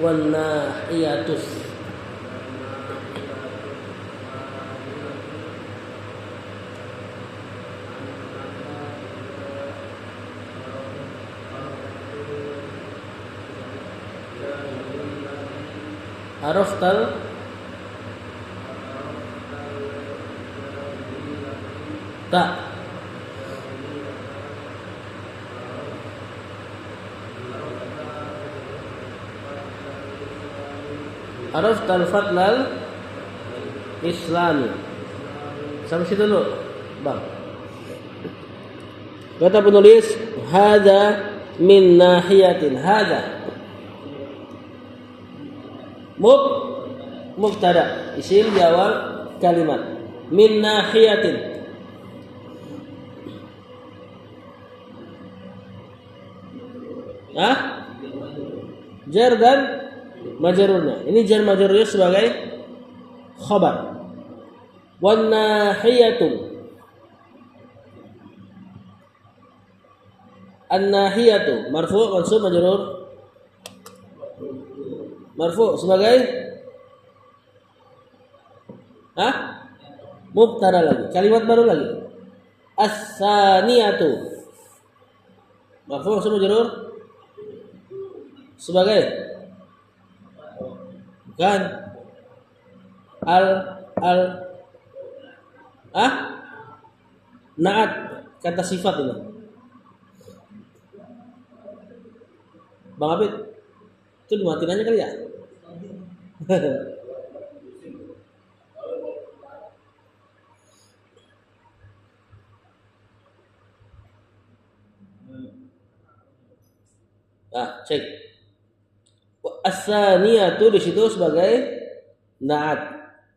wan nahiyatus. Araftal ta. Araftal fadlal islami. Sampai situ dulu, Bang. Kata penulis, hadza min nahiyatin. Hadza mubtada, isim di awal kalimat. Min nahiyatin. Jar dan majrurnya. Ini jar majrurnya sebagai khabar. Wan nahiyatu. An-nahiyatu marfu' mansub majrur. Marfu' sebagai mubtada lagi. Kalimat baru lagi. As-saniyatu marfu' mansub majrur sebagai kan naat, kata sifat ini. Bang Abid, itu dimatiin aja kali ya. Cek. As-saniyatu di situ sebagai naat,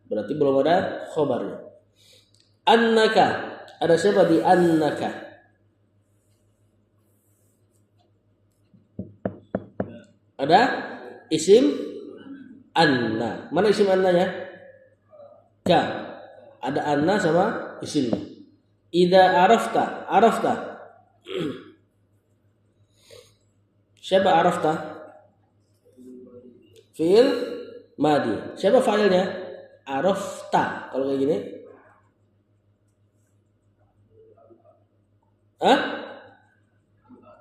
berarti belum ada khobarnya. Annaka, ada siapa di annaka? Ada isim anna. Mana isim annanya? Ka. Ada anna sama isimnya. Idza arafta. Siapa arafta? Fi'il madi. Siapa fa'ilnya? Arafta. Kalau kayak gini.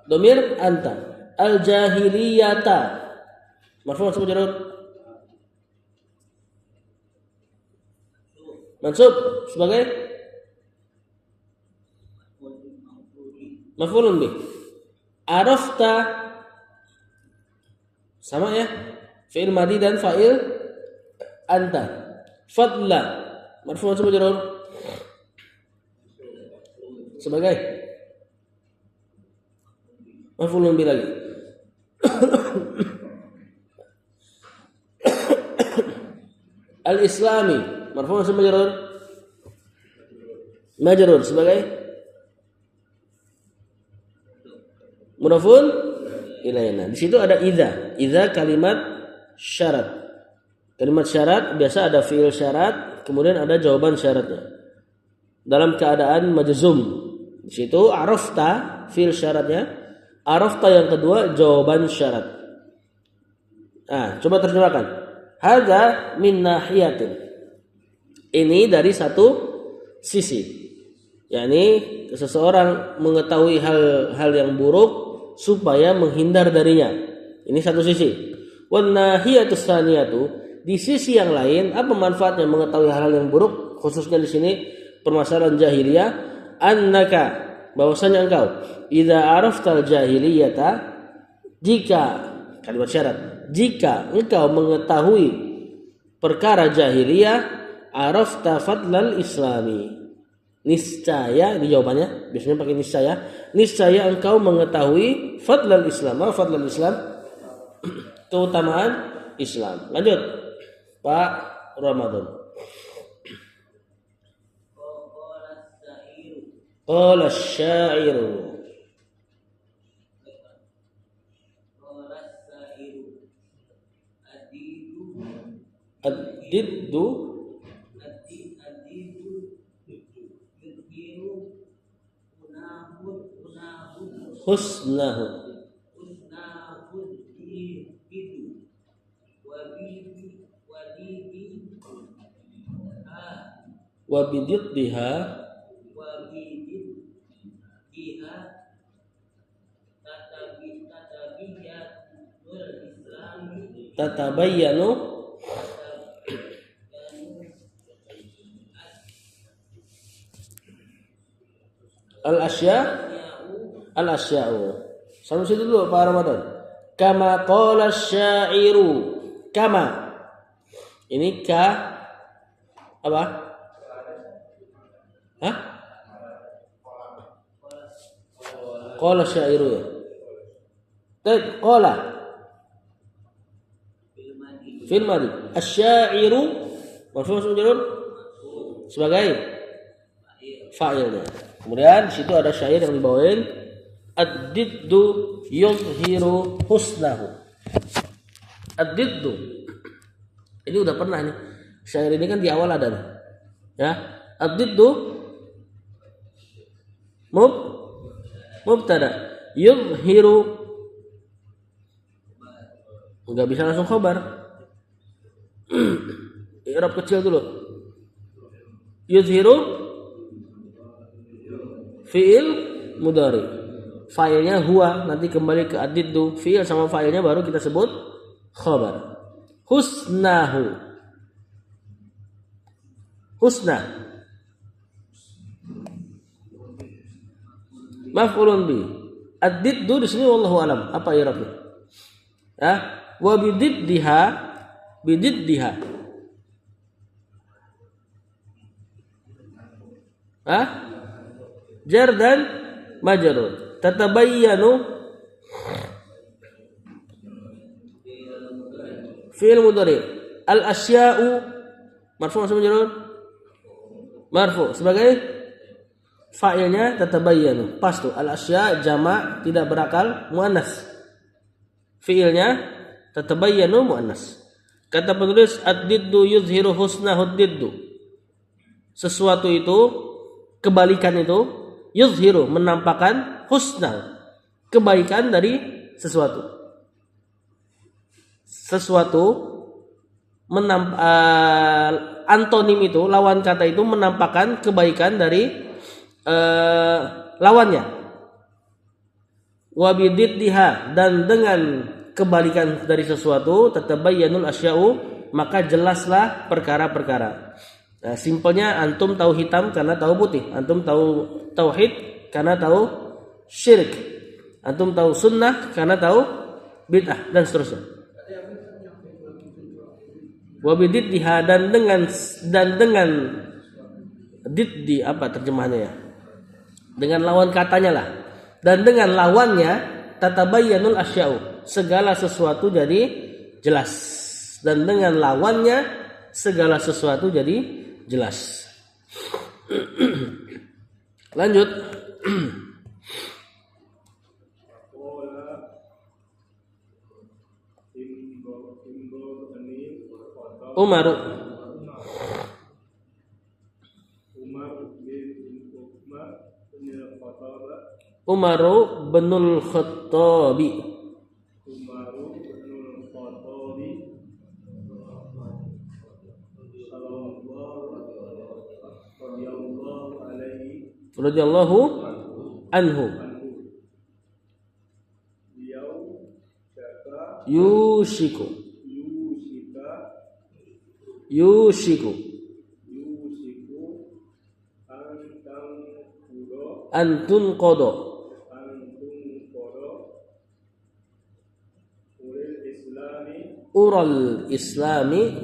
Domir anta. Al-jahiliyata. Marfu' mansub majrur. Mansub sebagai maf'ulun bih. Arafta sama ya. Fi'il madi dan fa'il anta. Fadla marfu' mansub majrur sebagai maf'ulun bih lagi. Al-islami marfu' mansub majrur sebagai mudhafun ilaina. Di situ ada idza kalimat syarat. Kalimat syarat biasa ada fi'il syarat, kemudian ada jawaban syaratnya. Dalam keadaan majzum, di situ arafta fi'il syaratnya, arafta yang kedua jawaban syarat. Coba terjemahkan. Hadza min nahiyatin. Ini dari satu sisi. yakni seseorang mengetahui hal yang buruk supaya menghindar darinya. Ini satu sisi. Wan nahiyatus tsaniyatu, di sisi yang lain apa manfaatnya mengetahui hal yang buruk, khususnya di sini permasalahan jahiliyah, annaka, bahwasanya engkau idza araftal jahiliyata, jika kalimat syarat, jika engkau mengetahui perkara jahiliyah, arafta fadlal islami, niscaya, ini jawabannya biasanya pakai niscaya engkau mengetahui fadlal islam. Fadlal islam, keutamaan Islam. Lanjut Pak Ramadan. Qala asy-syairu ad-diddu husnahu. wa bididdiha tatabayyanu al-asya'u. Sampai situ dulu Pak Ramadan. Kama qala syairu. Kama. Ini ka apa? Hah? Qala syairu ya. Qala fil madi. Asy-syairu marfu' majrur sebagai fa'ilnya. Kemudian di situ ada syair yang dibawain ad-diddu yuzhiru husnahu. Ad-diddu. Ini udah pernah nih. Syair ini kan di awal ada nih. Ya. Ad-diddu mubtada. Yuzhiru enggak bisa langsung khabar. I'rab kecil dulu. Yuzhiru fi'il mudhari. Fa'ilnya huwa, nanti kembali ke ad-diddu. Fi'il sama fa'ilnya baru kita sebut khabar. Husnahu. Husna. Maf'ulun bi. Ad-diddu di sini wallahu alam. Apa i'rabnya? Ya, wa bididdiha bididdiha. Hah? Jar dan majrur. Tatabayyanu fi'il mudhari. Al-asya'u marfu' atau majrur? Marfu' sebagai fa'ilnya tatabayyanu. Pas tuh al-asya' jama' tidak berakal muannas. Fi'ilnya tatabayyanu muannas. Kata penulis ad-diddu yuzhiru husnahu ad-diddu. Sesuatu itu kebalikan itu yuzhiru menampakkan husna kebaikan dari sesuatu. Sesuatu antonim itu lawan kata itu menampakkan kebaikan dari lawannya. Wa bididdiha dan dengan kebalikan dari sesuatu tatabayyanul asya'u maka jelaslah perkara-perkara. Nah, simpelnya antum tahu hitam karena tahu putih, antum tahu tauhid karena tahu syirik, antum tahu sunnah karena tahu bid'ah dan seterusnya. Wa bididdiha dan dengan diddi apa terjemahannya ya? Dengan lawan katanya lah. Dan dengan lawannya tatabayyanul asya'u, segala sesuatu jadi jelas. Dan dengan lawannya segala sesuatu jadi jelas. Lanjut. Umaru binul Khattabi radhiyallahu anhu yushiku antun qodo ural islami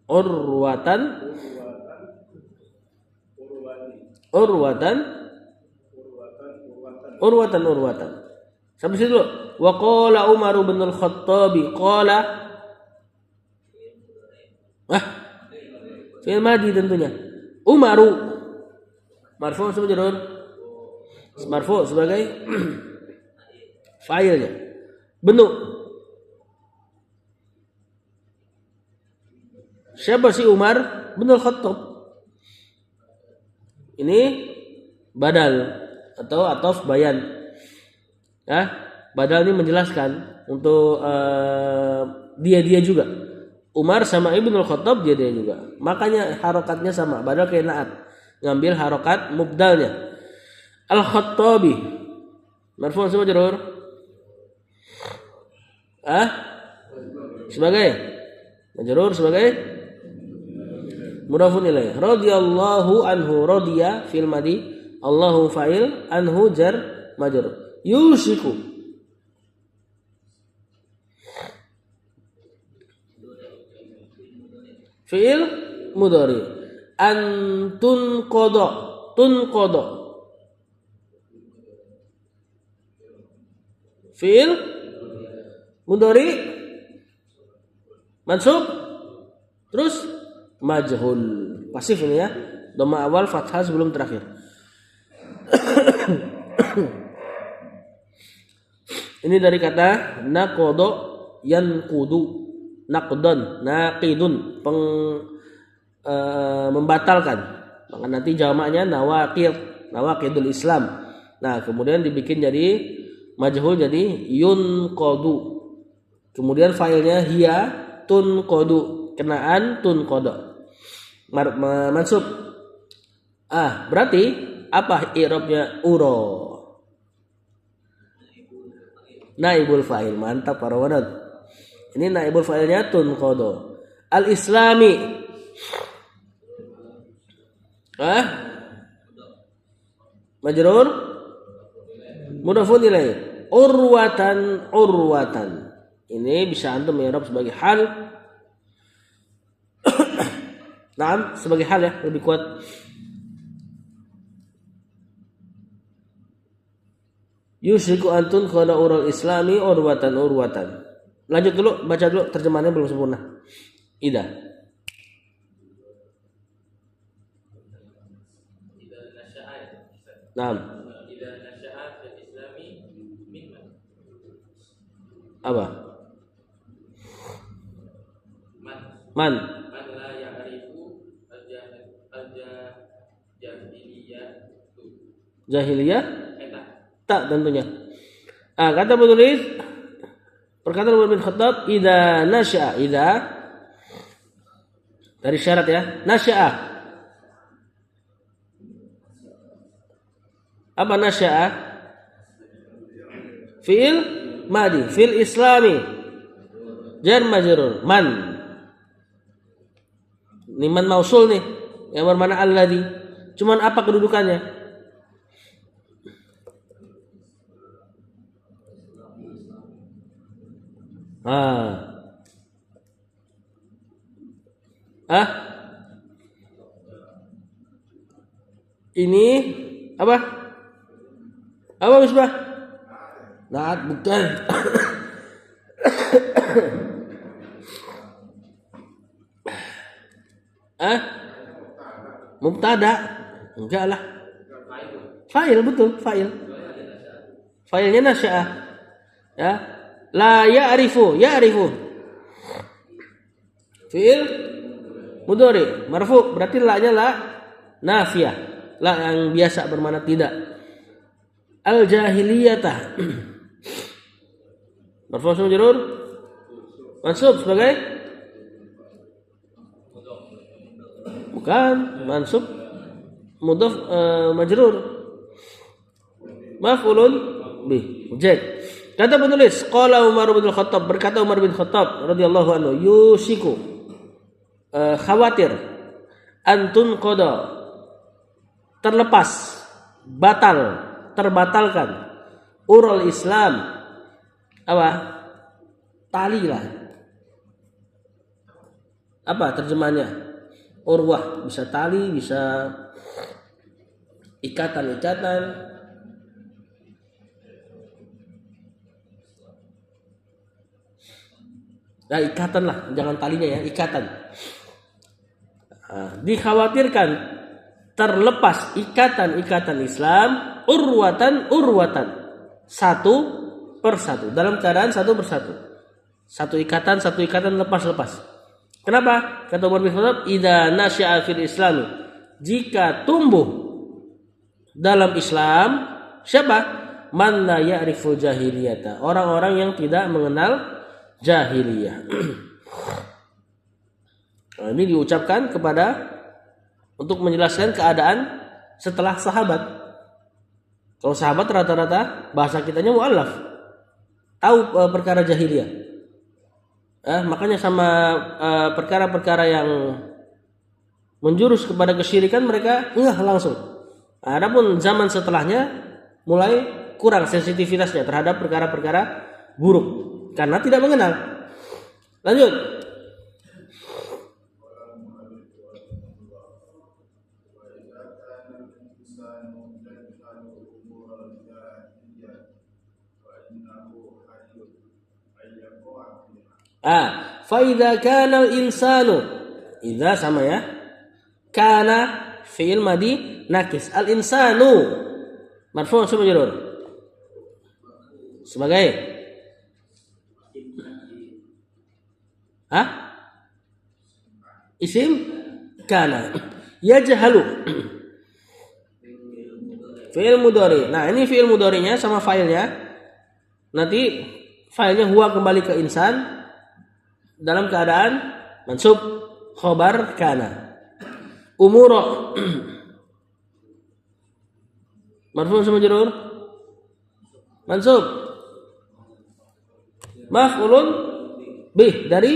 urwatan. Sampai situ dulu. Wa qala Umar bin Al-Khattab qala fi'il madhi tentunya. Umaru marfu' sebagai marfu' sebagai fa'ilnya. Benuk. Siapa sih Umar bin Al-Khattab? Ini badal atau atof bayan. Badal ini menjelaskan untuk dia juga. Umar sama Ibnul Khattab dia juga. Makanya harokatnya sama. Badal kayak naat. Ngambil harokat mubdalnya. Al-Khattabi. Marfu' sama majrur? Sebagai majrur sebagai mudhafun ilaih. Radhiyallahu anhu, radiya fil madi, Allahu fa'il, anhu jar majrur. Yusiku. Fi'il mudhari. Antun qada, tun qada. Fi'il mudhari mansub terus majhul. Pasif ini ya. Dhamma awal fathah sebelum terakhir. Ini dari kata naqada yanqudu, naqdan, naqidun, membatalkan. Maka nanti jamaknya nawaqid, nawaqidul Islam. Nah, kemudian dibikin jadi majhul jadi yunqadu. Kemudian failnya hiya tunqadu, kenaan tunqada. Mansub. Berarti apa i'rabnya uro? Naibul fa'il. Mantap para wadah. Ini naibul fa'ilnya tunqadu. Al-Islami. Majrur mudhafun ilaih. Urwatan, urwatan. Ini bisa antum i'rab sebagai hal. Naam, sebagai hal ya, lebih kuat. Yusiku antun qada ural islami urwatan urwatan. Lanjut dulu, baca dulu terjemahannya belum sempurna. Ida. Naam. Apa? Man la ya'rifu jahiliyah tak tentunya. Kata penulis perkataan Umar bin Khattab idza nasya'a, idza dari syarat ya, nasya'a. Apa nasya'a? Fi'il madi, fil islami jar majrur man. Ini man mausul nih yang bermakna alladzi. Cuman apa kedudukannya? Ini apa? Apa Misbah? Naat bukan. Mubtada. Enggak lah. Fa'il betul, fa'il. Fa'ilnya nasya'ah. Ya. La ya'rifu, ya'rifu. Fi'il mudhari, marfu, berarti la-nya la nafiyah. La yang biasa bermakna tidak. Al-jahiliyatah. Marfu majrur. Mansub sebagai bukan, mansub mudhaf majrur. Maf'ulun bih. Mujad. Kata penulis, qala Umar bin Khattab, berkata Umar bin Khattab radhiyallahu anhu, yusiku, khawatir, antun qada, terlepas, batal, terbatalkan, ural Islam, apa? Tali lah. Apa terjemahannya? Urwah, bisa tali, bisa ikatan-ikatan. Nah, ikatan lah, jangan talinya ya, ikatan. Dikhawatirkan terlepas ikatan-ikatan Islam, urwatan, satu persatu, dalam keadaan satu persatu. Satu ikatan lepas. Kenapa? Kata Umar bin Khattab, idza nasya'a fil Islam, jika tumbuh dalam Islam, siapa? man la ya'riful jahiliyata, orang-orang yang tidak mengenal jahiliyah. Nah, ini diucapkan untuk menjelaskan keadaan setelah sahabat. Kalau sahabat rata-rata bahasa kitanya mu'allaf, tahu perkara jahiliyah. Makanya sama perkara-perkara yang menjurus kepada kesyirikan mereka ngeh langsung. Adapun zaman setelahnya mulai kurang sensitivitasnya terhadap perkara-perkara buruk karena tidak mengenal. Lanjut. Fa idza kana al-insanu, idza sama ya. Kana fi'il madi nakis, al-insanu marfu' sama majrur. Sebagai isim kana. Yajhalu fi'il mudhari. Nah, ini fi'il mudhari'nya sama fa'ilnya. Nanti fa'ilnya huwa kembali ke insan dalam keadaan mansub khobar kana. Umuro marfu' sama majrur, mansub maf'ulun bih dari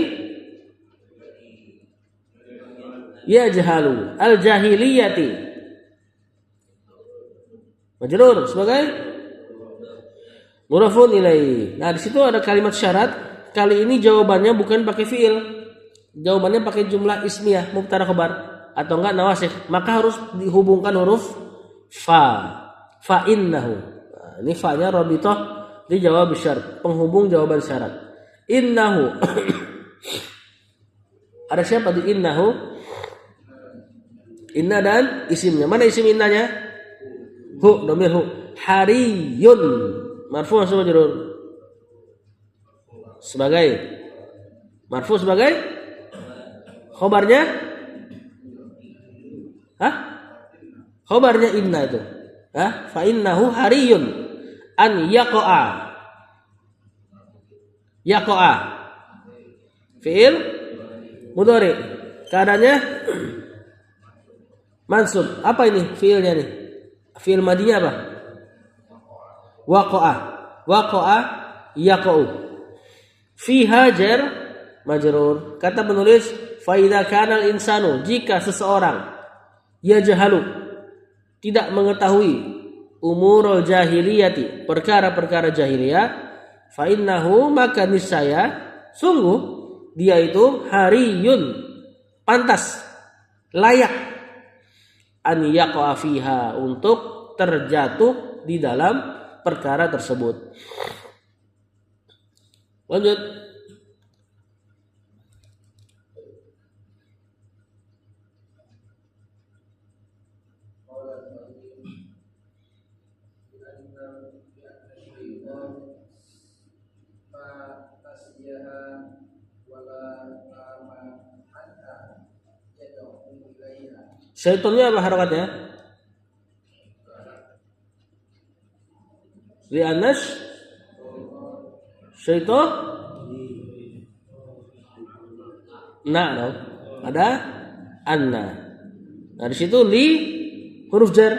yajhalu al-jahiliyati, majrur sebagai mudhafun ilaihi. Nah, di situ ada kalimat syarat. Kali ini jawabannya bukan pakai fiil, jawabannya pakai jumlah ismiyah mubtada khabar atau enggak nawasih, maka harus dihubungkan huruf fa innahu. Nah, ini fa-nya rabithah di jawab syarat, penghubung jawaban syarat. Innahu ada siapa di innahu? Inna dan isimnya. Mana isim innanya? Hu, dhamir hu. Hariyun marfu' sama majrur sebagai marfu' sebagai khobarnya khobarnya inna itu fa innahu hariyun an yaqa'a fi'il mudhari, keadaannya mansub. Apa ini fi'ilnya nih? Fi'il madinya apa? Waqa'a yaqa'u. Fiha jar majrur. Kata penulis fa idza kana al-insanu, jika seseorang yajhalu tidak mengetahui umurul jahiliyati, perkara-perkara jahiliyah, fa innahu, maka niscaya sungguh dia itu hariyun, pantas, layak an yaqa fiha, untuk terjatuh di dalam perkara tersebut. Lanjut. Syaitonnya apa harakatnya? Li'anas syaiton. Nah, ada anna. Nah, di situ li huruf jar.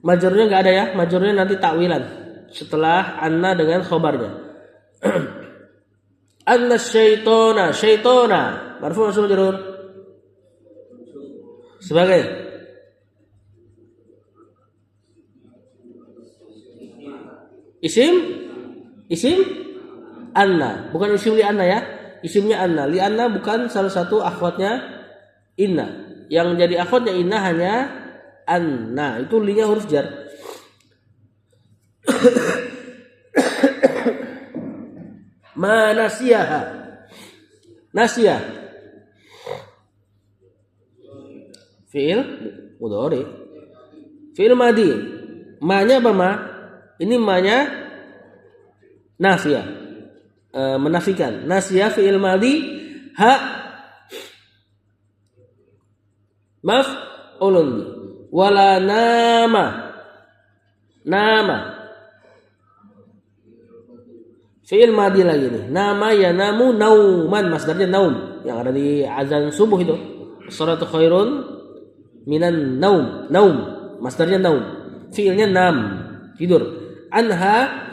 Majrurnya enggak ada ya. Majrurnya nanti takwilan setelah anna dengan khobarnya. Anna syaitona marfu' sama majrur sebagai isim anna, bukan isim li anna ya. Isimnya anna. Li anna bukan salah satu akhwatnya inna. Yang jadi akhwatnya inna hanya anna. Itu li-nya huruf jar. Ma nasiyaha. Nasiyah fi'il mudhari. Fi'il madi. Ma-nya apa ma? Ini ma-nya nafiyah, menafikan. Nasiyah fi'il madi, ha maf'ulun, wala nama Fi'il madhi lagi nih. Nama yanamu nauman, masdarnya naum yang ada di azan subuh itu. As-salatu khairun minan naum. Naum, masdarnya naum. Fi'ilnya nam, tidur. Anha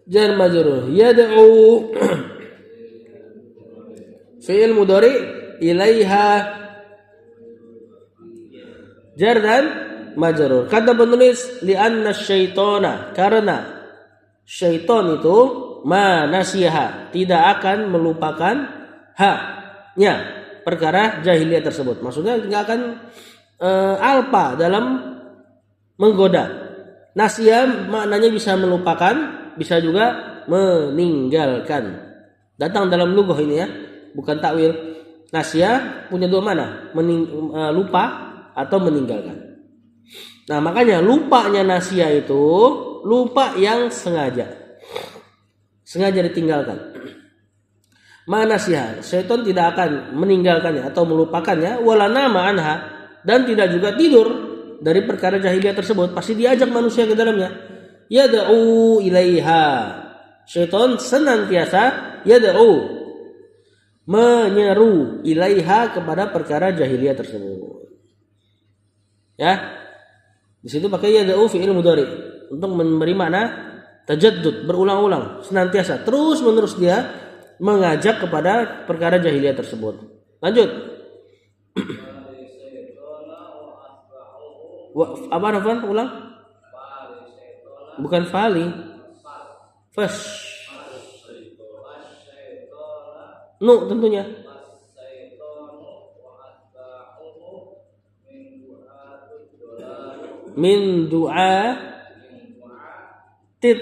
jar majrur. Yad'u fi'il mudhari ilaiha jar dan majrur. Kata penulis li'anna syaitana, karena syaitan itu manasiha, tidak akan melupakan haknya perkara jahiliyah tersebut. Maksudnya tidak akan alpa dalam menggoda. Nasia maknanya bisa melupakan, bisa juga meninggalkan. Datang dalam lughah ini ya, bukan takwil. Nasia punya dua mana, lupa atau meninggalkan. Nah makanya lupanya nasia itu lupa yang sengaja ditinggalkan. Manasiha, syaitan tidak akan meninggalkannya atau melupakannya. Wala nama anha, dan tidak juga tidur dari perkara jahiliyah tersebut. Pasti diajak manusia ke dalamnya. Yad'u ilaiha, syaitan senantiasa yad'u, menyeru ilaiha, kepada perkara jahiliyah tersebut. Ya, di situ pakai yad'u fi'il mudhari untuk memberi makna tajaddud, berulang-ulang, senantiasa, terus menerus dia mengajak kepada perkara jahiliyah tersebut. Lanjut. Apa Rafan? Ulang. Bukan fali. Fas. Nu tentunya. Min du'a tit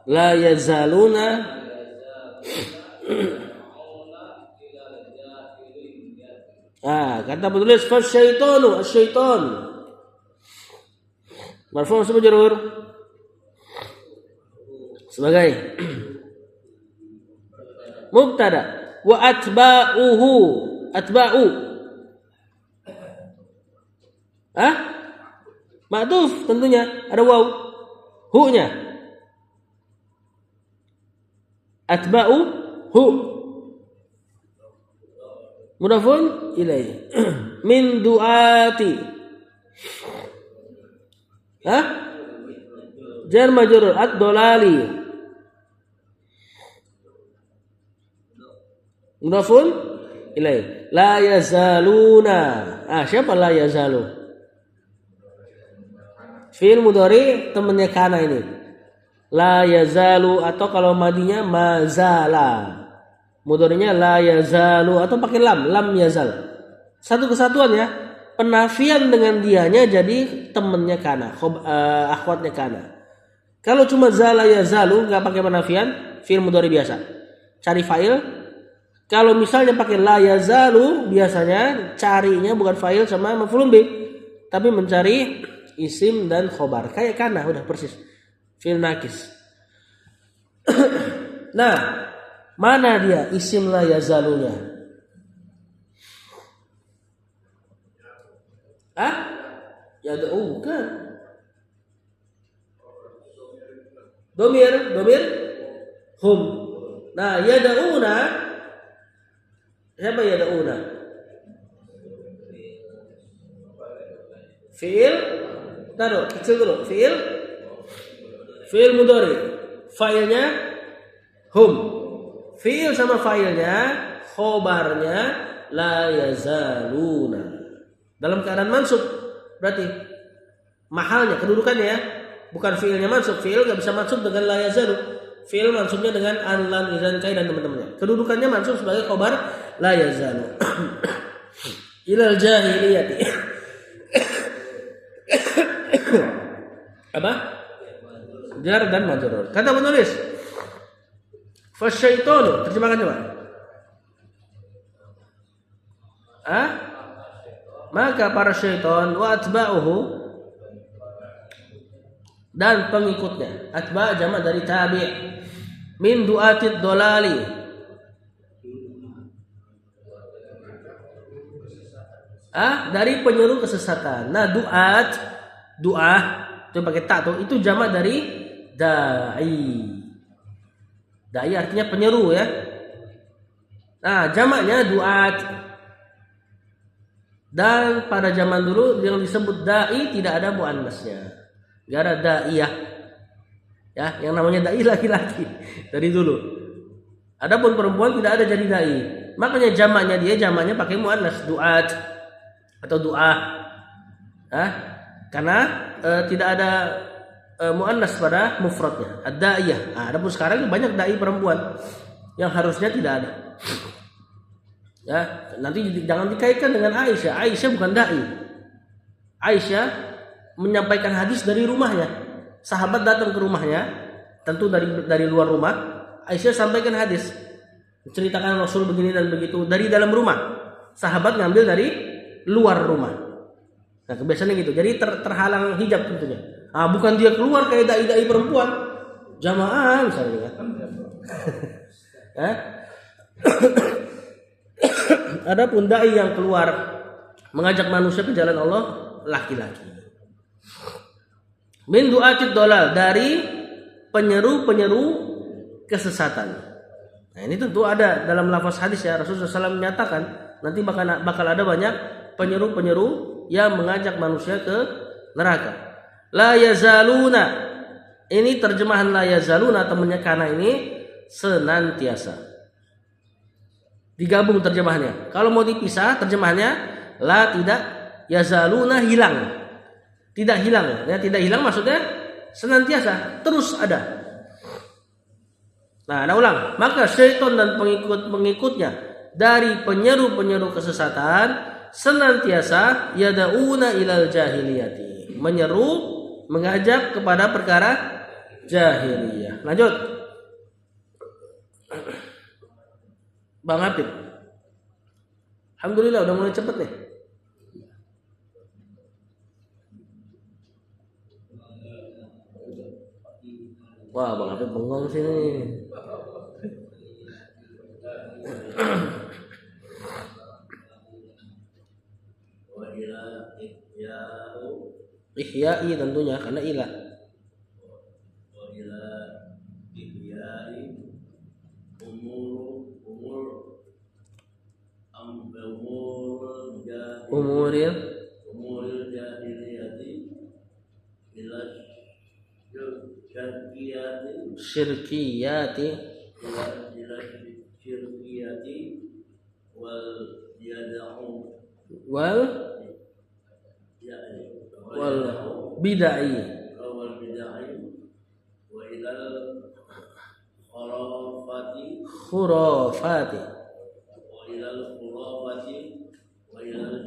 la yazaluna kata penulis fasyaitanu, asyaitan marfu' mansub majrur sebagai mubtada, wa atba'uhu, atba'u ma'tuf tentunya ada waw, hu-nya atba'u hu mudafun ilaihi min du'ati jar majrur ad-dolali mudafun ilaihi la yazaluna. Siapa la yazalu? Fi'il mudhari temannya kana ini. La yazalu, atau kalau madinya mazala. Mudharinya la yazalu atau pakai lam yazal. Satu kesatuan ya. Penafian dengan dianya jadi temannya kana, akhwatnya kana. Kalau cuma zala yazalu enggak pakai penafian, fi'il mudhari biasa. Cari fa'il. Kalau misalnya pakai la yazalu, biasanya carinya bukan fa'il sama maf'ulun bih, tapi mencari isim dan khobar, kayak kana, udah persis fi'il nakis. Nah, mana dia isim la yazalunya? Yad'u bukan. Domir hum. Nah, yad'una, siapa yad'una? Fi'il, taruh kecil dulu. Fi'il mudhari, fa'ilnya hum. Fi'il sama fa'ilnya, khobarnya la yazaluna. Dalam keadaan mansub, berarti mahalnya, kedudukannya ya. Bukan fi'ilnya mansub. Fi'il gak bisa mansub dengan la yazalu. Fi'il mansubnya dengan an, lan, izan, kai dan teman-temannya. Kedudukannya mansub sebagai khobar la yazalu. Ilal jahiliyati. Apa? Jar dan majrur. Kata penulis, fasyaitanu, terjemahkan coba. Maka para syaitan wa atba'uhu, dan pengikutnya. Atba' jamak dari tabi'. Min du'atid dolali, dari penyuruh kesesatan. Nah, du'ah itu pakai ta tuh, itu jamak dari dai. Dai artinya penyeru ya. Nah, jamaknya duat. Dan pada zaman dulu yang disebut dai tidak ada muannasnya. Enggak ada daiyah. Ya, yang namanya dai laki-laki dari dulu. Adapun perempuan tidak ada jadi dai. Makanya jamaknya pakai muannas, duat atau doa. Karena tidak ada muannas pada mufradnya, ad-daiyah. Adapun sekarang banyak dai perempuan yang harusnya tidak ada. Ya, nanti jangan dikaitkan dengan Aisyah. Aisyah bukan dai. Aisyah menyampaikan hadis dari rumahnya. Sahabat datang ke rumahnya, tentu dari luar rumah. Aisyah sampaikan hadis, menceritakan Rasul begini dan begitu dari dalam rumah. Sahabat ngambil dari luar rumah. Nah, kebiasaannya gitu. Jadi terhalang hijab tentunya. Bukan dia keluar kayak dai-dai perempuan. Jamaah misalnya kan. Adapun dai yang keluar mengajak manusia ke jalan Allah laki-laki. Min du'atid dolal, dari penyeru-penyeru kesesatan. Nah, ini tentu ada dalam lafaz hadis ya. Rasulullah SAW menyatakan nanti bakal ada banyak penyeru-penyeru yang mengajak manusia ke neraka. La yazaluna. Ini terjemahan la yazaluna, temannya kana ini senantiasa. Digabung terjemahannya. Kalau mau dipisah terjemahannya la tidak, yazaluna hilang. Tidak hilang ya, tidak hilang maksudnya senantiasa, terus ada. Nah, ada ulang. Maka syaitan dan pengikut-pengikutnya dari penyeru-penyeru kesesatan senantiasa yada'una ilal jahiliyati, menyeru, mengajak kepada perkara jahiliyah. Lanjut. Bang Habib. Alhamdulillah udah mulai cepet nih. Wah, Bang Habib bengong sini. Ihya'i tentunya karena ilah. Umuril jahiliyati ila syirkiyati wal bid'ah wa ilal khurafati wa ilal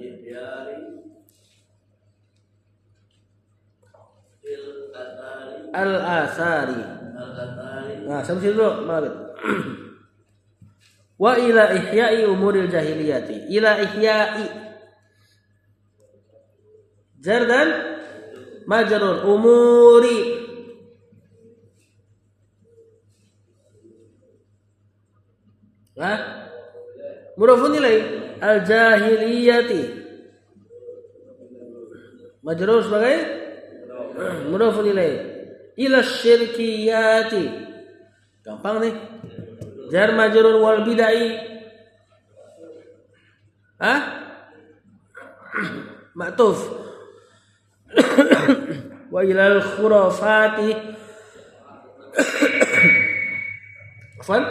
ihyari al-athari. Nah, sampai dulu, Mabit. Wa ila ihya'i umuril jahiliyati. Ila ihya'i jar dan majrur, umuri mudhafun ilaih, al jahiliyati majrur sebagai mudhafun ilaih, ila syirkiyati gampang nih, jar majrur wal bidai ma'tuf wa ilal khurafati afan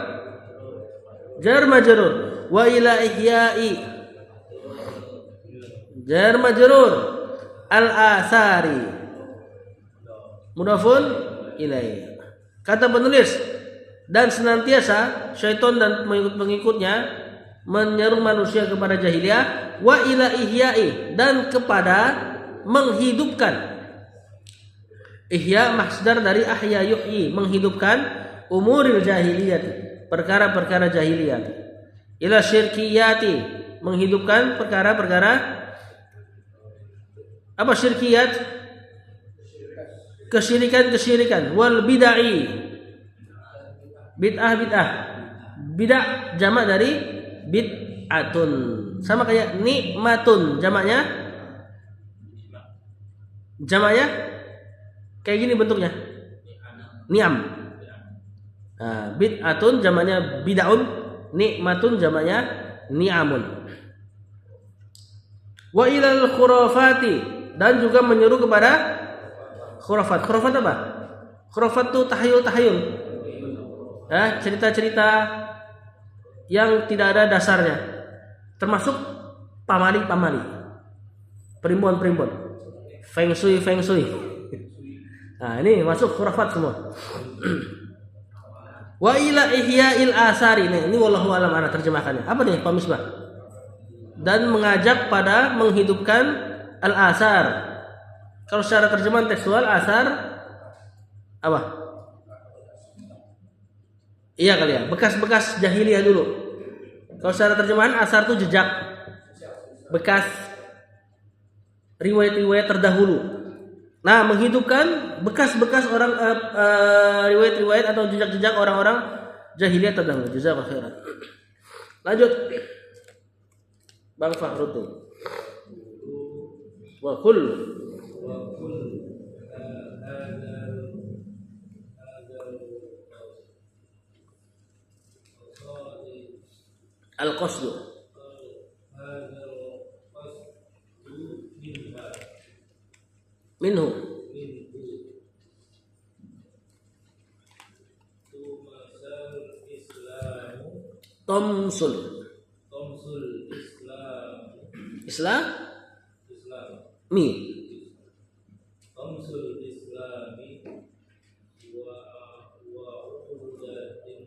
jar majrur wa ila ihya'i jar majrur al athari mudhafun ilaih. Kata penulis, dan senantiasa syaitan dan pengikut-pengikutnya menyeru manusia kepada jahiliyah, wa ila ihya'i, dan kepada menghidupkan. Ihya masdar dari ahya yuhyi, menghidupkan, umuril jahiliyah, perkara-perkara jahiliyah. Ila syirkiyati, menghidupkan perkara-perkara apa syirkiyat? Kesyirikan, wal bid'ai, bid'ah, bid'ah jamak dari bid'atun, sama kayak nikmatun, jamaknya Kayak gini bentuknya. Ni'am. Nah, bid'atun jamaknya bid'aun, nikmatun jamaknya ni'amun. Wa ilal khurafati, dan juga menyeru kepada khurafat. Khurafat apa? Khurafat itu tahayul-tahayul. Cerita-cerita yang tidak ada dasarnya. Termasuk pamali-pamali. Primbon-primbon. Feng shui. Nah, ini masuk khurafat semua. Wa ila ihya'il asari. Ini wallahu alam ana terjemahkannya. Apa nih Pak Misbah? Dan mengajak pada menghidupkan al-asar. Kalau secara terjemahan tekstual asar apa? Iya kali ya, bekas-bekas jahiliyah dulu. Kalau secara terjemahan asar itu jejak, bekas riwayat-riwayat terdahulu. Nah, menghidupkan bekas-bekas orang riwayat-riwayat atau jejak-jejak orang-orang jahiliyah terdahulu. Jazakallahu khairan. Lanjut. Bang Fakhruddin. Wa kull al-qasdu minhu Tomsul Islam mi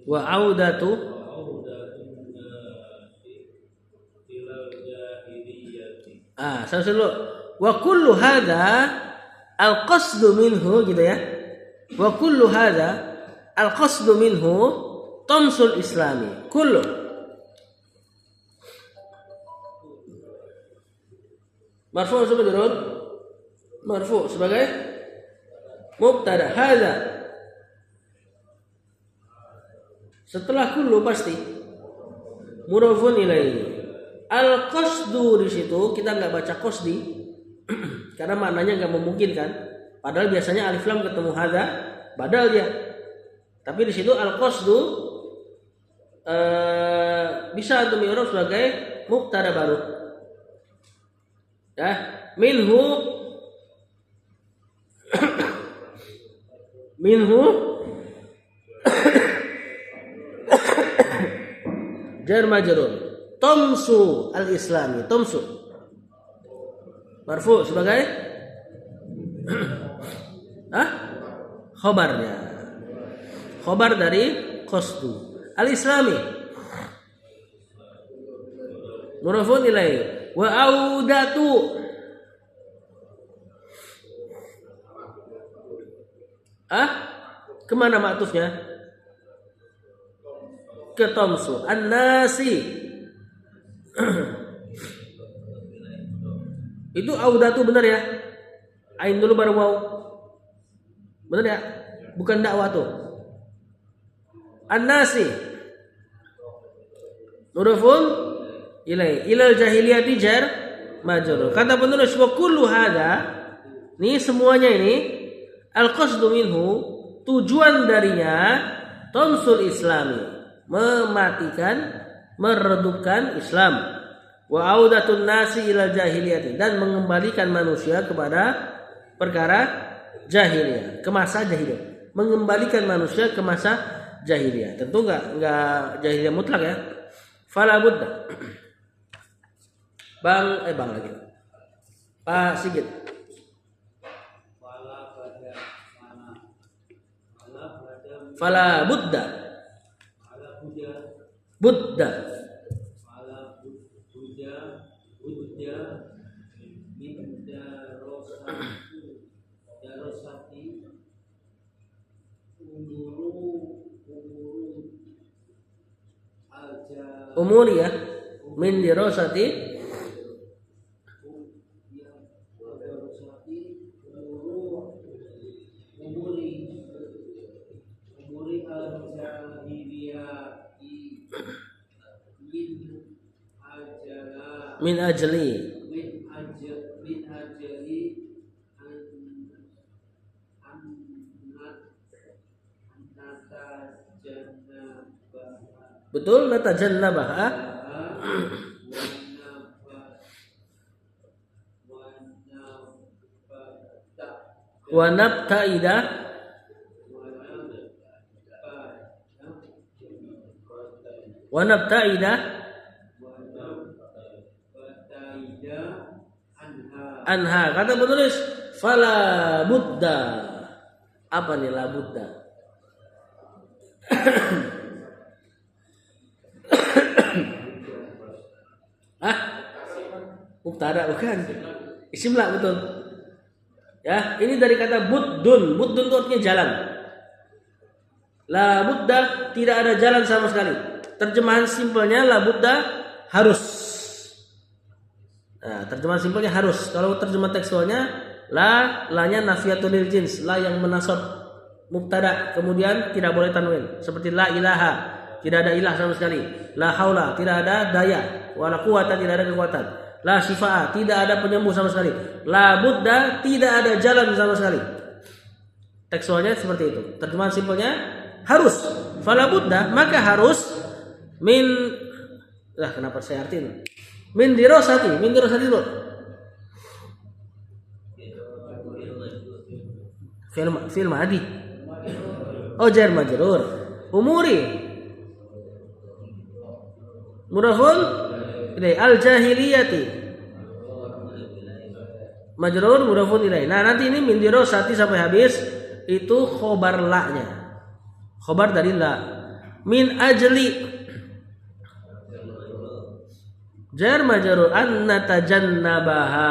wa audatu dulu. Wa kullu hadza al-qasdu minhu gitu ya. Wa kullu hadza al-qasdu minhu tamsul islami. Kullu marfu sebagai marfu sebagai mubtada. Hadza setelah kullu pasti mudhafun ilaihi. Al-qasdu di situ kita nggak baca qasdi karena maknanya nggak memungkinkan. Padahal biasanya alif lam ketemu hadza badal dia. Tapi di situ al-qasdu bisa untuk i'rab sebagai mubtada baru. Ya, minhu jar majrur. Tomsu al-islami. Tomsu marfu sebagai khobarnya. Khobar dari qasdu. Al-islami mudhafun ilaihi. Wa audatu kemana maktufnya? Ke tomsu. An-nasi itu audatu benar ya? Ain dulu baru waw. Benar ya? Bukan dakwah tuh. An-nasi mudhafun ilaihi. Ilal jahiliyati jar majrur. Kata penulis wa kullu hadza, ini semuanya ini al-qasdu minhu, tujuan darinya tamsul islami, mematikan, meredupkan Islam. Wa audatun nasi ilal jahiliyati, dan mengembalikan manusia kepada perkara jahiliyah, ke masa jahiliyah. Mengembalikan manusia ke masa jahiliyah. Tentu enggak jahiliyah mutlak ya. Fala budda. Bang lagi. Pak Sigit. Fala budda. Budda. Umuri ya, min dirasati min ajli Betul, natajannabaha. Wa nabta'ida. Wa nabta'ida anha. Kata penulis fala budda. Apa nih la budda? Mubtada bukan? Isim lah, betul. Ya, ini dari kata buddun. Buddun itu artinya jalan. La budda, tidak ada jalan sama sekali. Terjemahan simpelnya la budda, harus. Nah, terjemahan simpelnya harus. Kalau terjemahan tekstualnya la-nya nafiyatul lil jins, la yang menasab mubtada, kemudian tidak boleh tanwin. Seperti la ilaha, tidak ada ilah sama sekali. La haula, tidak ada daya. Wala quwata, tidak ada kekuatan. La syifaa, tidak ada penyembuh sama sekali. La budda, tidak ada jalan sama sekali. Tekstualnya seperti itu. Terjemahan simpelnya harus. Fala budda, maka harus min. Kenapa saya artiin? Min dirosati dulu. Fi'il madi. Oh, jar majrur. Umuri. Mudhafun ilai al-jahiliyati. Majrur mudhafun ilai. Nah, nanti ini min dirosati sampai habis itu khobar la-nya. Khobar dari la. Min ajli jar majrur an natajannabaha.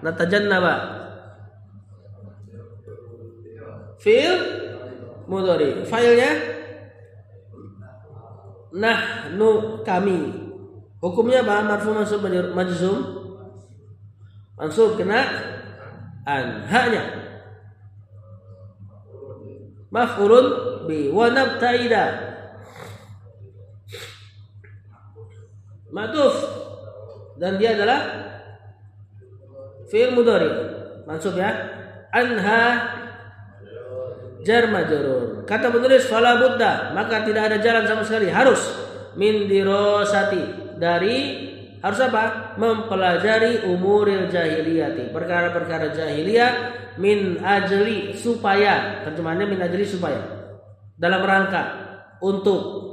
Natajannaba fi'il mudhari. Failnya nahnu, kami. Hukumnya apa? Marfu mansub majzum. Mansub kena an. Haknya maf'ulun bi wa nabta'ida. Ma'tuf, dan dia adalah fi'il mudhari mansub ya. Anha jar majrur. Kata penulis fala budda, maka tidak ada jalan sama sekali, harus min dirosati, dari harus apa? Mempelajari umuril jahiliyati, perkara-perkara jahiliyah, min ajli, supaya, terjemahannya min ajli, supaya, dalam rangka untuk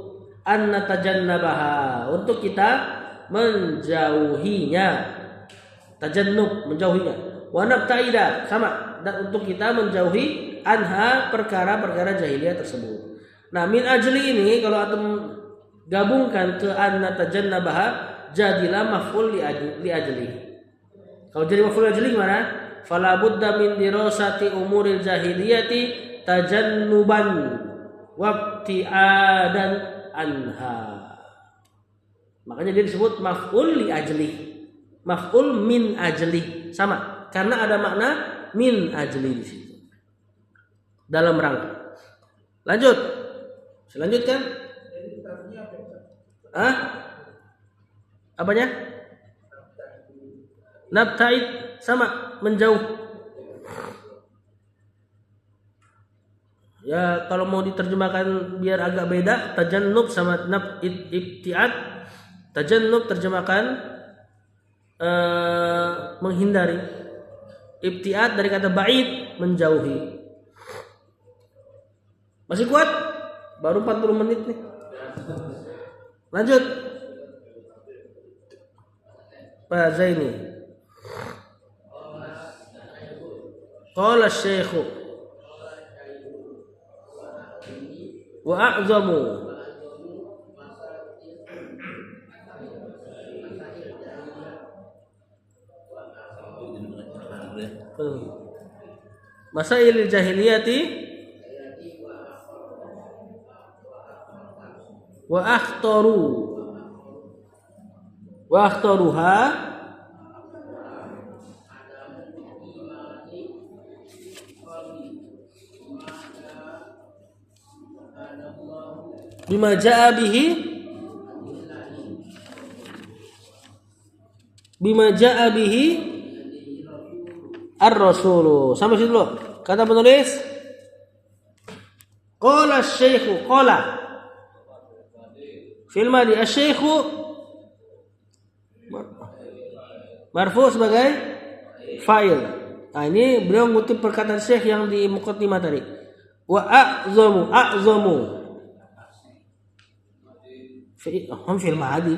an natajannabaha, untuk kita menjauhinya. Tajannub, menjauhinya. Wa nabta'ida, sama, dan untuk kita menjauhi anha, perkara-perkara jahiliyah tersebut. Nah, min ajli ini kalau antum gabungkan ke an natajannabaha, jadilah maf'ul li ajli. Kalau jadi maf'ul li ajli gimana? Fala budda min dirasati umuril jahiliyati tajannuban wabti'adan anha. Makanya dia disebut maf'ul li ajli, maf'ul min ajli, sama, karena ada makna min ajli di situ, dalam rangka. Lanjut, selanjutkan. Apanya? Nabta'id, sama, menjauh. Ya, kalau mau diterjemahkan biar agak beda, tajannub sama ibtiad. Tajannub terjemahkan menghindari. Ibtiad dari kata ba'id, menjauhi. Masih kuat? Baru 40 menit nih. Lanjut. Pak Zaini. Qala asy-syaikh wa a'zamu masail jahiliyati wa akhtaruha bima jaa bihi ar-rasulu. Sampai situ dulu. Kata penulis qala asy-syaikh, qala Fil madi asy-syaikhu marfu sebagai fa'il. Nah, ini beliau mengutip perkataan Syekh yang di muqaddimah tadi. Wa a'zamu fil madi.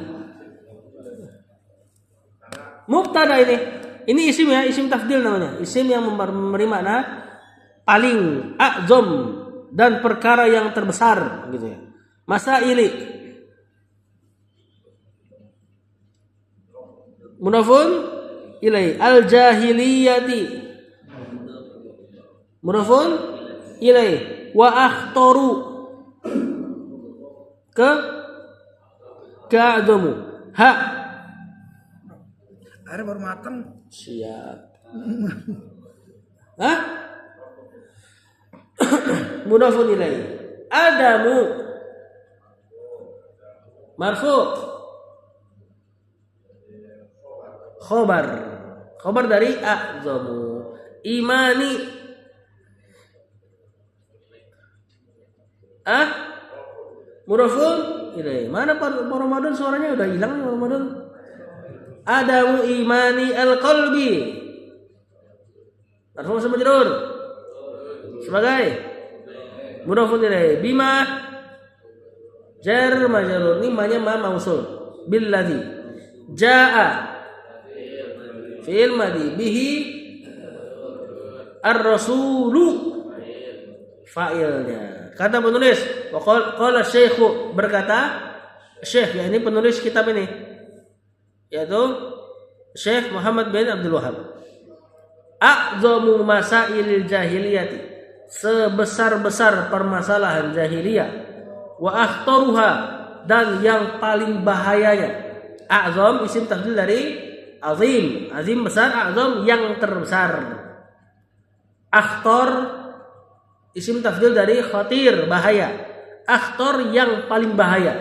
Mubtada ini. Ini isim ya, isim tafdil namanya. Isim yang memberi makna paling, a'zam, dan perkara yang terbesar gitu ya. Masaili. Mudhafun ilai al-jahiliyati. Mudhafun ilai wa akhtaru ka'zamu. Ha. Air baru makan. Siap. Hah? Mudhafun ilai. Adamu. Marfu. Khobar. Khobar dari a'zamu. Imani. Mudhafun ilai. Mana Pak Ramadan suaranya udah hilang Pak Ramadan? Adamu imani al-qalbi. Marfu sama majrur. Sebagai mudhafun ilai. Bima jar majrur. Ini ma-nya ma mausul. Billadzi jaa fi'il madhi bihi ar-rasulu fa'ilnya. Kata penulis, qala syekhu, berkata Syekh, ya ini penulis kitab ini, yaitu Syekh Muhammad bin Abdul Wahhab. A'zamu masailil jahiliyati, sebesar-besar permasalahan jahiliyah, wa akhtaruha, dan yang paling bahayanya. A'zam isim tafdil dari azim, azim besar, a'zam yang terbesar. Akhtar isim tafdil dari khatir, bahaya. Akhtar yang paling bahaya.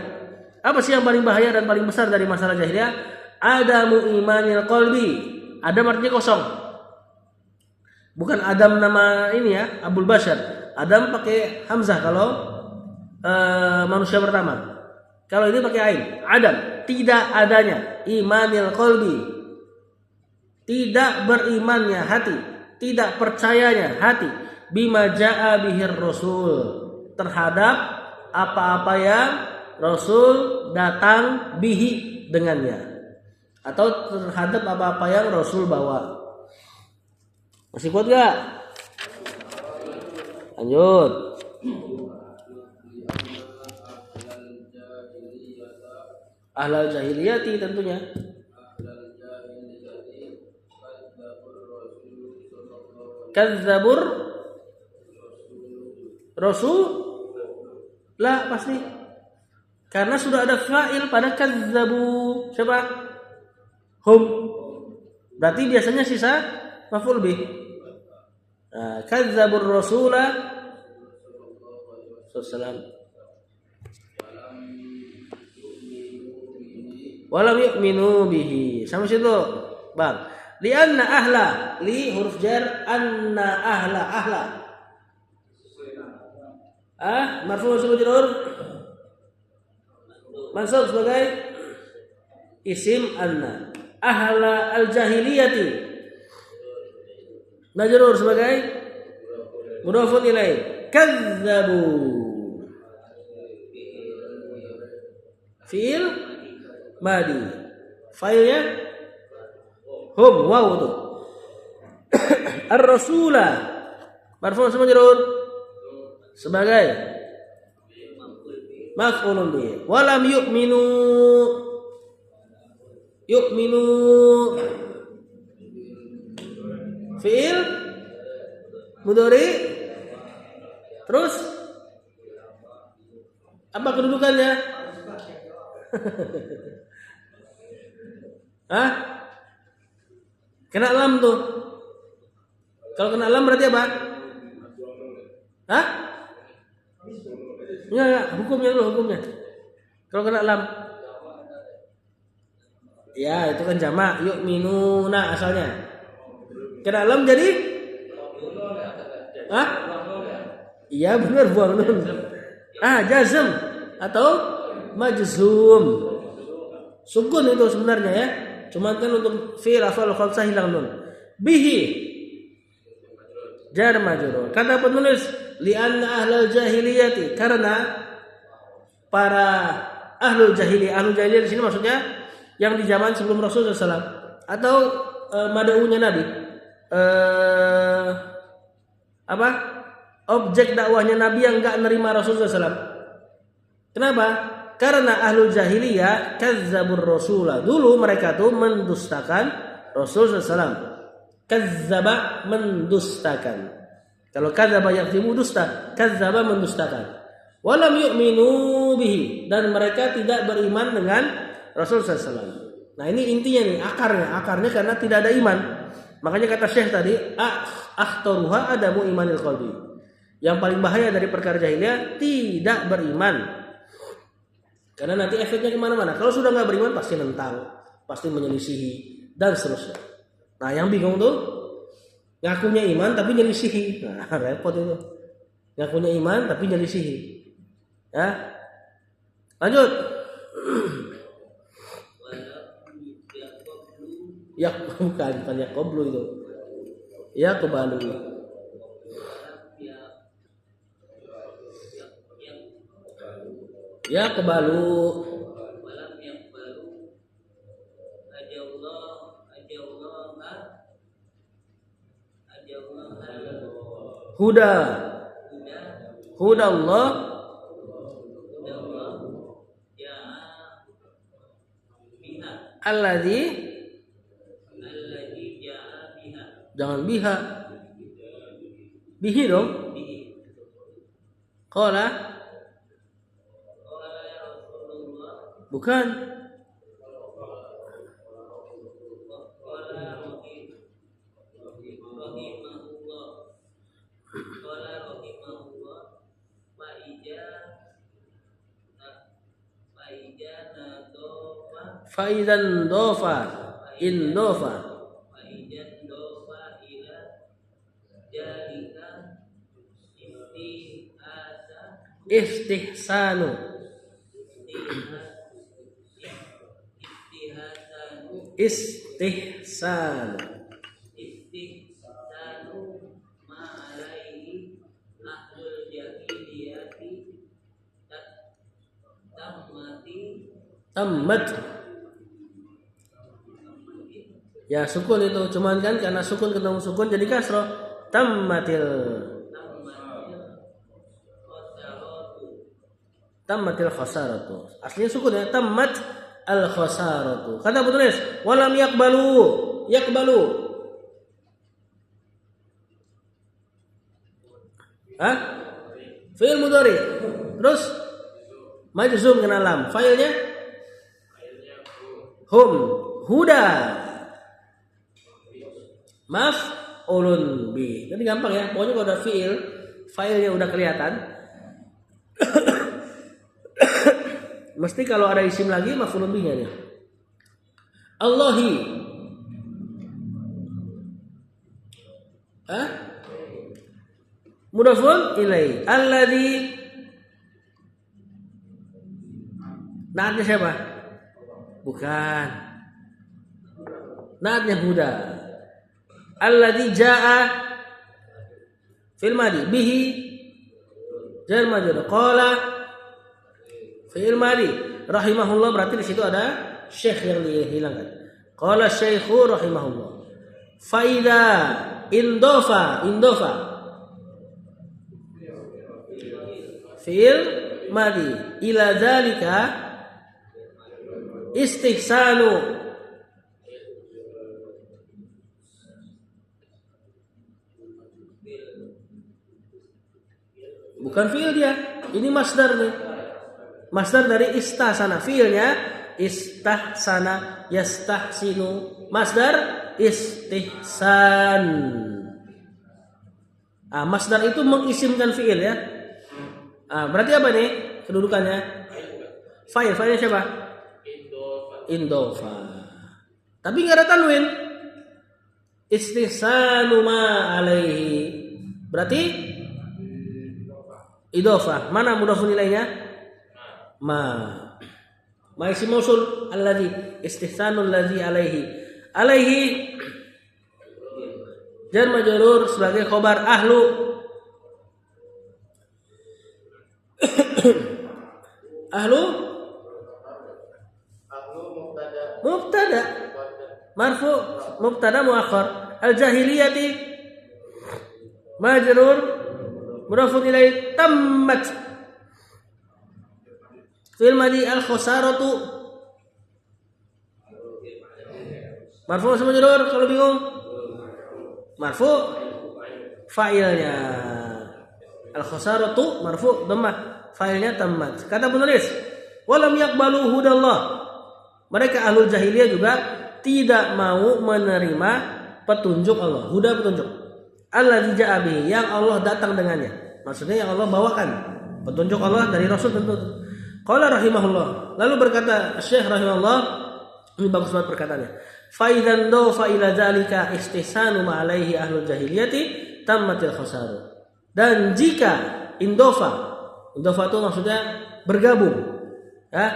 Apa sih yang paling bahaya dan paling besar dari masalah jahiliyah? Adamu imanil qalbi. Adam artinya kosong. Bukan Adam nama ini ya, Abul Bashar. Adam pakai hamzah kalau manusia pertama. Kalau ini pakai ain. Adam, tidak adanya imanil qalbi. Tidak berimannya hati, tidak percayanya hati. Bima jaa bihir rasul, terhadap apa-apa yang Rasul datang bihi dengannya, atau terhadap apa-apa yang Rasul bawa. Masih kuat gak? Lanjut. Ahlal jahiliyati tentunya. Kadzabur Rasul lah pasti. Karena sudah ada fa'il pada kadzabu. Siapa? Hum. Berarti biasanya sisa maf'ul bih. Nah, kadzabur rasula sallallahu walam yu'minu bihi. Sama situ, Bang. Lianna ahla, li huruf jar, anna ahla. Marfu majrur. Mansub sebagai isim anna. Ahla al-jahiliyati majrur sebagai mudhafun ilaih. Kadzabu fi'il madi. Fa'ilnya hum, waw itu. Ar-rasula marfu majrur sebagai maf'ulun bih. Walam yu'minu fi'il mudhari. Terus apa kedudukannya? Kena lam tuh. Kalau kena lam berarti apa? Enggak, hukumnya. Kalau kena lam. Ya, itu kan jamak, yu'minuna asalnya. Kena lam jadi? Iya benar, buang nun. Jazm atau Majzum. Sukun itu sebenarnya ya. Cuman kan untuk fi'il af'al khamsah hilang nun. Bihi jar majrur. Kata penulis li'anna ahlal jahiliyati, karena para ahlul jahiliyah. Ahlul jahiliyah di sini maksudnya yang di zaman sebelum Rasulullah SAW atau mad'unya Nabi. Objek dakwahnya Nabi yang enggak nerima Rasulullah SAW. Kenapa? Karena ahlul jahiliyah kazzabur rasulah. Dulu mereka tuh mendustakan Rasul SAW. Kazzaba, mendustakan. Kalau kazzaba yakzibu dusta, kazzaba mendustakan. Walam yu'minu bihi, dan mereka tidak beriman dengan Rasul SAW. Nah ini intinya nih, akarnya karena tidak ada iman. Makanya kata Syekh tadi, akhtaruha adamu imanil qalbi. Yang paling bahaya dari perkara jahiliyah tidak beriman. Karena nanti efeknya kemana-mana. Kalau sudah nggak beriman pasti nentang, pasti menyelisihi dan seterusnya. Nah yang bingung tuh ngakunya iman tapi nyelisihi. Nah repot itu. Ngakunya iman tapi nyelisihi. Ya, lanjut. Ya bukan ya qablu itu. Ya kebalu. Ya kebalu. Huda Allah alladzi, jangan biha, bihi dong. Qala, bukan. Faizan dofa, indofa. Istihsanu. Istihsan. Tammat. Ya sukun itu, cuman kan karena sukun ketemu sukun jadi kasroh. Tammatil khasaratu. Aslinya sukun ya, tammat al khasaratu. Kata penulis, walam yakbalu. Fi'il mudhari. Terus majzum kena lam. Failnya hum, huda. Maf'ulun bi. Jadi gampang ya. Pokoknya kalau ada fi'il, filenya udah kelihatan. Mesti kalau ada isim lagi maf'ulun binya nih. Allahi. Mudhafun ilai. Alladzi. Naatnya siapa? Bukan. Naatnya huda. Alladzi jaa fil madi bihi jar majrur. Qala fi'il madi rahimahullah, berarti di situ ada syekh yang dihilangkan. Qala syekhu rahimahullah. Faida indofa fi'il madi ila dzalika istihsanu. Bukan fi'il dia, ini masdar nih. Masdar dari istahsana. Fi'ilnya istahsana yastahsinu. Masdar istihsan. Masdar itu mengisimkan fi'il ya. Berarti apa nih kedudukannya? Fa'il. Fa'ilnya siapa? Indofa. Tapi nggak ada tanwin. Istihsanu ma alaihi. Berarti idofah. Mana mudhafun ilainya? ma isim mausul alladzi istihsanul ladzi alaihi jar majrur sebagai khobar ahlu ahlu mubtada marfu mubtada muakhar al jahiliyati majrur mudhafun ilaih tammat fi'il madhi al khasaratu marfu sama majrur kalau bingung marfu fa'ilnya al khasaratu marfu dhammah fa'ilnya tammat. Kata penulis walam yaqbalu hudallah, mereka ahlul jahiliyah juga tidak mau menerima petunjuk Allah, huda petunjuk alladzi ja'a bihi, yang Allah datang dengannya, maksudnya yang Allah bawakan petunjuk Allah dari Rasul tentu. Qala rahimahullah, lalu berkata Syekh rahimahullah, ini bagus banget perkataannya, fa idzan dafa ila dzalika istihsanu ma alaihi ahlul jahiliyati tammatil khasaru, dan jika indofa itu maksudnya bergabung ya,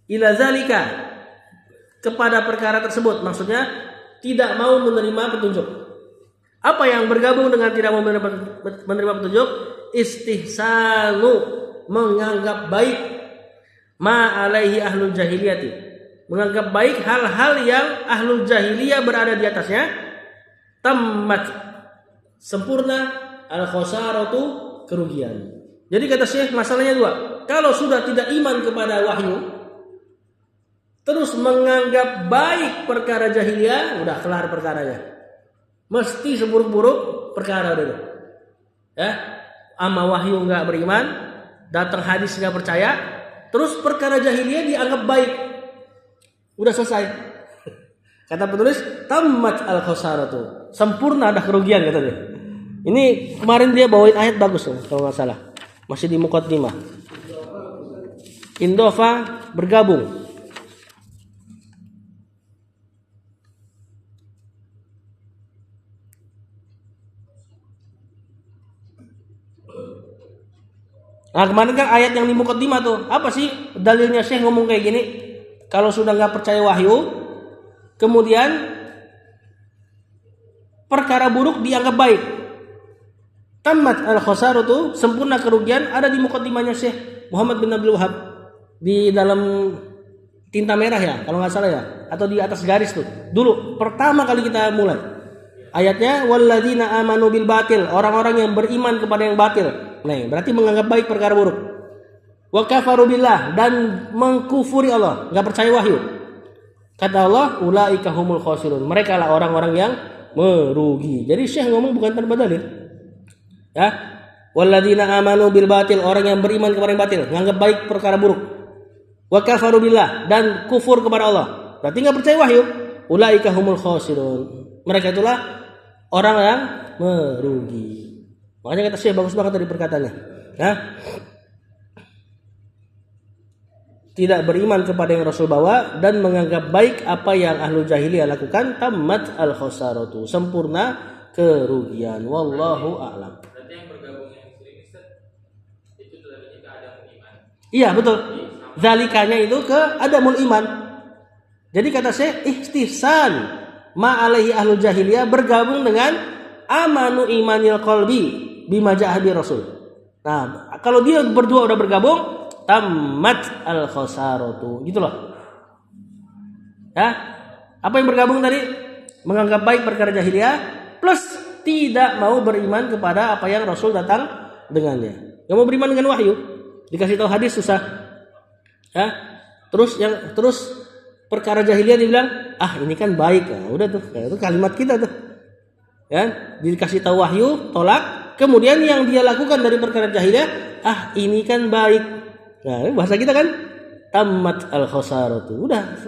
ila zalika kepada perkara tersebut, maksudnya tidak mau menerima petunjuk. Apa yang bergabung dengan tidak mau menerima petunjuk? Istihsanu, menganggap baik ma alaihi ahlul jahiliyati, menganggap baik hal-hal yang ahlul jahiliyah berada di atasnya, tammat sempurna, al khasaratu kerugian. Jadi kata Syekh masalahnya dua. Kalau sudah tidak iman kepada wahyu, terus menganggap baik perkara jahiliyah, udah kelar perkaranya. Mesti seburuk-buruk perkara udah. Ya, ama wahyu nggak beriman, datang hadis nggak percaya, terus perkara jahiliyah dianggap baik, udah selesai. Kata penulis, tammat al khasaratu, sempurna, ada kerugian kata dia. Ini kemarin dia bawain ayat bagus kalau nggak salah. Masih di muqaddimah. Indofa bergabung. Nah kemarin kan ayat yang di muqaddimah tuh, apa sih dalilnya Syekh ngomong kayak gini? Kalau sudah nggak percaya wahyu, kemudian perkara buruk dianggap baik, tamat al khasaratu, sempurna kerugian, ada di muqaddimahnya Syekh Muhammad bin Abdul Wahhab di dalam tinta merah ya kalau nggak salah ya, atau di atas garis tuh dulu pertama kali kita mulai ayatnya, walladzina amanu bil batil, orang-orang yang beriman kepada yang batil. Nah berarti menganggap baik perkara buruk. Wa kafaru billah, dan mengkufuri Allah, nggak percaya wahyu. Kata Allah, ulaika humul khasirun, mereka lah orang-orang yang merugi. Jadi Syekh ngomong bukan tanpa dalil. Ya, walladzina amanu bil batil, orang yang beriman kepada yang batil, nganggap baik perkara buruk. Wa kafaru billah, dan kufur kepada Allah, berarti nggak percaya wahyu. Ulaika humul khasirun, mereka itulah orang yang merugi. Makanya kata Syekh bagus banget tadi perkataannya. Ya, tidak beriman kepada yang Rasul bawa dan menganggap baik apa yang ahlu jahiliyah lakukan, tamat al khasaratu, sempurna kerugian. Wallahu a'lam. Iya betul. Zalikanya itu ke adamul iman. Jadi kata saya istihsan ma alaihi ahlul jahiliyah bergabung dengan amanu imanil qalbi bima ja'a bi rasul. Nah, kalau dia berdua udah bergabung, tamat al khasaratu. Gitu loh. Ya. Apa yang bergabung tadi? Menganggap baik perkara jahiliyah plus tidak mau beriman kepada apa yang Rasul datang dengannya. Yang mau beriman dengan wahyu, dikasih tahu hadis susah. Ya. Terus perkara jahiliyah dibilang, ini kan baik. Nah, udah tuh, itu kalimat kita tuh. Ya, dikasih tahu wahyu, tolak. Kemudian yang dia lakukan dari perkara jahiliyah, ini kan baik. Nah, bahasa kita kan tamat al khasaratu. Udah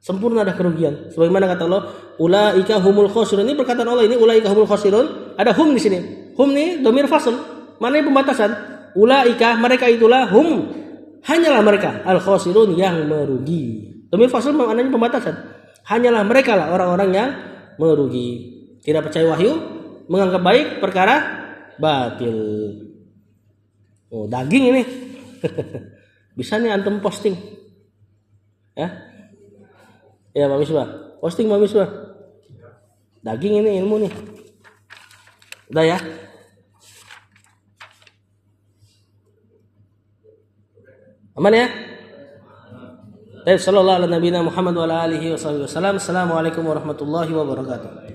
sempurna, ada kerugian. Sebagaimana kata Allah, ulaika humul khasirun. Ini perkataan Allah ini, ulaika humul khasirun. Ada hum di sini. Hum nih dhamir fasl. Mana pembatasan? Ulaika, mereka itulah hum, hanyalah mereka al khasirun, yang merugi. Dhamir fasl maknanya pembatasan. Hanyalah mereka lah orang-orang yang merugi. Tidak percaya wahyu, menganggap baik perkara batil. Oh, daging ini. Bisa nih antum posting. Ya. Ya, Pak Misbah. Posting Pak Misbah. Daging ini ilmu nih. Udah ya. Aman ya? Sallallahu alaihi Muhammad wa ala alihi wasallam. Assalamualaikum warahmatullahi wabarakatuh.